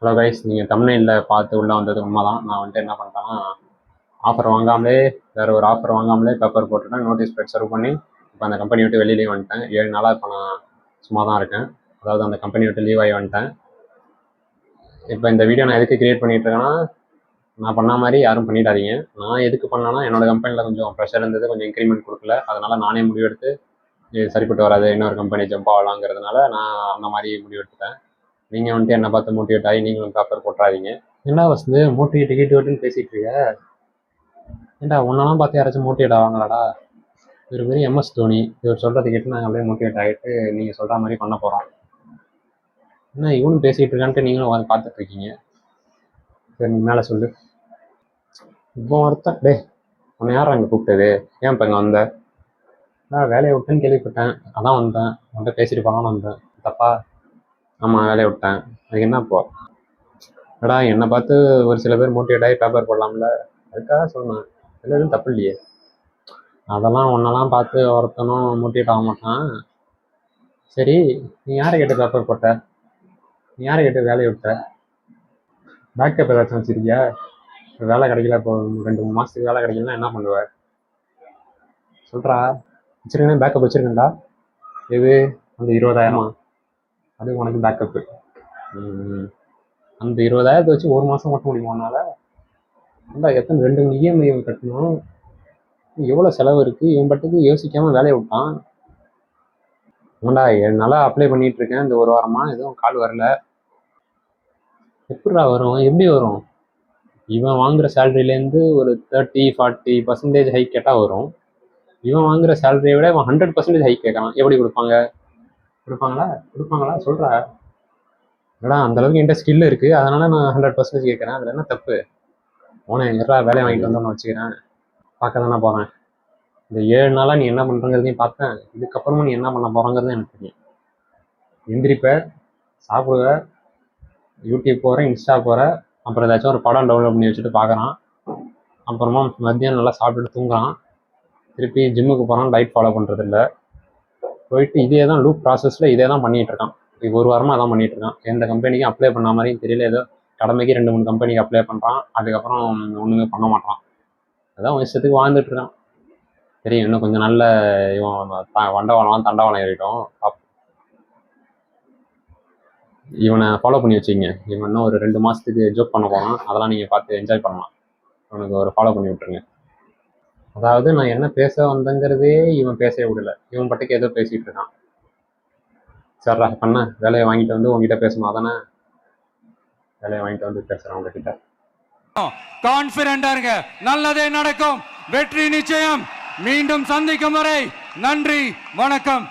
Hello guys, நீங்கள் தமிழ்நிலையில் பார்த்து உள்ளே வந்தது உண்மை தான். நான் வந்துட்டு என்ன பண்ணிட்டேன்னா, ஆஃபர் வாங்காமலே வேறு ஒரு ஆஃபர் வாங்காமலே பேப்பர் போட்டுட்டேன். நோட்டீஸ் பேட் சர்வ் பண்ணி இப்போ அந்த கம்பெனி விட்டு வெளியிலேயே வந்துட்டேன். 7 நாளாக இப்போ நான் சும்மா தான் இருக்கேன். அதாவது அந்த கம்பெனி விட்டு லீவ் ஆகி வந்துட்டேன். இப்போ இந்த வீடியோ நான் எதுக்கு கிரியேட் பண்ணிகிட்ருக்கேன்னா, நான் பண்ண மாதிரி யாரும் பண்ணிடாதீங்க. நான் எதுக்கு பண்ணேன்னா, என்னோடய கம்பெனியில் கொஞ்சம் ப்ரெஷர் இருந்தது, கொஞ்சம் இன்க்ரிமெண்ட் கொடுக்கல. அதனால் நானே முடிவெடுத்து இது சரிப்பட்டு வராது, இன்னொரு கம்பெனி ஜம்ப் ஆகலாங்கிறதுனால நான் அந்த மாதிரி முடிவெடுத்துட்டேன். நீங்கள் வந்துட்டு என்னை பார்த்து மோட்டிவேட் ஆகி நீங்களும் பேப்பர் போட்டுறாதீங்க. என்ன வந்து மோட்டிவேட் கிட்டேன்னு பேசிகிட்டு இருக்க? ஏன்டா உன்னெல்லாம் பார்த்து யாராச்சும் மோட்டிவேட் ஆவாங்களாடா? இவர் பெரிய எம்எஸ் தோனி. இவர் சொல்கிறது கேட்டு நாங்கள் அப்படியே மோட்டிவேட் ஆகிட்டு நீங்கள் சொல்கிற மாதிரி பண்ண போகிறோம். என்ன இவனும் பேசிகிட்டு இருக்கான்ட்டு நீங்களும் வந்து பார்த்துட்ருக்கீங்க. சரி, நீ மேலே சொல்லு. இப்போ ஒருத்தன் டே உன்னை யார் அங்கே கூப்பிட்டது? ஏன் இப்போ இங்கே வந்த? நான் வேலையை விட்டேன்னு கேள்விப்பட்டேன், அதான் வந்தேன். உன்கிட்ட பேசிட்டு போகலான்னு வந்தேன். தப்பா? ஆமாம், வேலையை விட்டேன். அதுக்கு என்ன இப்போ? ஏடா என்னை பார்த்து ஒரு சில பேர் மோட்டிவேட் ஆகி பேப்பர் போடலாம்ல, அதுக்காக சொன்னேன். இல்லை எதுவும் தப்பு இல்லையே. அதெல்லாம் ஒன்றெல்லாம் பார்த்து ஒருத்தனும் மோட்டிவேட் ஆக மாட்டான். சரி, நீ யாரை கேட்டு பேப்பர் போட்ட? நீ யாரை கேட்டு வேலையை விட்ட? பேக்கப் ஏதாச்சும் வச்சுருக்கியா? வேலை கிடைக்கல, இப்போ 2-3 மாதத்துக்கு வேலை கிடைக்கலன்னா என்ன பண்ணுவ? சொல்கிறா. வச்சுருக்கேன், பேக்கப் வச்சுருக்கேன்டா. எது? அந்த 20,000. அது உனக்கு பேக்கப்பு. அந்த 20,000 வச்சு ஒரு மாதம் ஓட்ட முடியுமா உன்னால்? ஏன்டா எத்தனை 2 இஎம்ஐ கட்டணும், எவ்வளோ செலவு இருக்குது. இவன் பட்டுக்கு யோசிக்காமல் வேலையை விட்டான். ஏன்டா 7 நாளாக அப்ளை பண்ணிகிட்டு இருக்கேன், இந்த ஒரு வாரமாக எதுவும் கால் வரல. எப்படிடா வரும்? எப்படி வரும்? இவன் வாங்குகிற சேலரியிலேருந்து ஒரு 30-40% ஹைக் கேட்டால் வரும். இவன் வாங்குகிற சேலரியை விட இவன் 100% ஹைக் கேட்கறான். எப்படி கொடுப்பாங்க? கொடுப்பாங்களா சொல்கிறா. ஏடா அந்தளவுக்கு என்கிட்ட ஸ்கில் இருக்குது, அதனால் நான் 100% கேட்குறேன். அதில் என்ன தப்பு? உனே எங்கடா வேலையை வாங்கிட்டு வந்தோன்னு வச்சுக்கிறேன். பார்க்க தானே போகிறேன். இந்த 7 நாளாக நீ என்ன பண்ணுறங்கிறதையும் பார்த்தேன். இதுக்கப்புறமும் நீ என்ன பண்ண போகிறங்கிறது எனக்கு தெரியும். எந்திரிப்ப, சாப்பிடுவ, யூடியூப் போகிற, இன்ஸ்டா போகிற, அப்புறம் ஏதாச்சும் ஒரு படம் டவுன்லோட் பண்ணி வச்சுட்டு பார்க்குறான். அப்புறமா மத்தியானம் நல்லா சாப்பிட்டுட்டு தூங்குறான். திருப்பி ஜிம்முக்கு போகிறான், டயட் ஃபாலோ பண்ணுறதில்ல. போயிட்டு இதே தான் லூப் ப்ராசஸில் இதே தான் பண்ணிகிட்டு இருக்கான். இப்போ ஒரு வாரமாக அதான் பண்ணிகிட்டு இருக்கான். எந்த கம்பெனிக்கும் அப்ளை பண்ண மாதிரியும் தெரியல. ஏதோ கடமைக்கு 2-3 கம்பெனிக்கு அப்ளை பண்ணுறான், அதுக்கப்புறம் ஒன்றுமே பண்ண மாட்டான். அதான் இஷ்டத்துக்கு வாழ்ந்துட்டு இருக்கான். சரி, இன்னும் கொஞ்சம் நல்ல இவன் வண்டவாளம் தண்டவாளம் ஏறிட்டோம். இவனை ஃபாலோ பண்ணி வச்சுக்கிங்க. இவன் இன்னும் ஒரு 2 மாதத்துக்கு ஜோக் பண்ண போகிறான். அதெல்லாம் நீங்கள் பார்த்து என்ஜாய் பண்ணலாம். அவனுக்கு ஒரு ஃபாலோ பண்ணி விட்டுருங்க. அதாவது நான் என்ன பேச வந்தேங்கிறதே இவன் பேசவே விடலை. இவன் பட்டுக்கு ஏதோ பேசிகிட்டு இருக்கான். சரிடா, பண்ண வேலையை வாங்கிட்டு வந்து உங்ககிட்ட பேசணும். அதானே வேலையை வாங்கிட்டு வந்து பேசுகிறேன் உங்ககிட்ட. கான்ஃபிடென்டா இருங்க, நல்லதே நடக்கும், வெற்றி நிச்சயம். மீண்டும் சந்திக்கும் வரை நன்றி, வணக்கம்.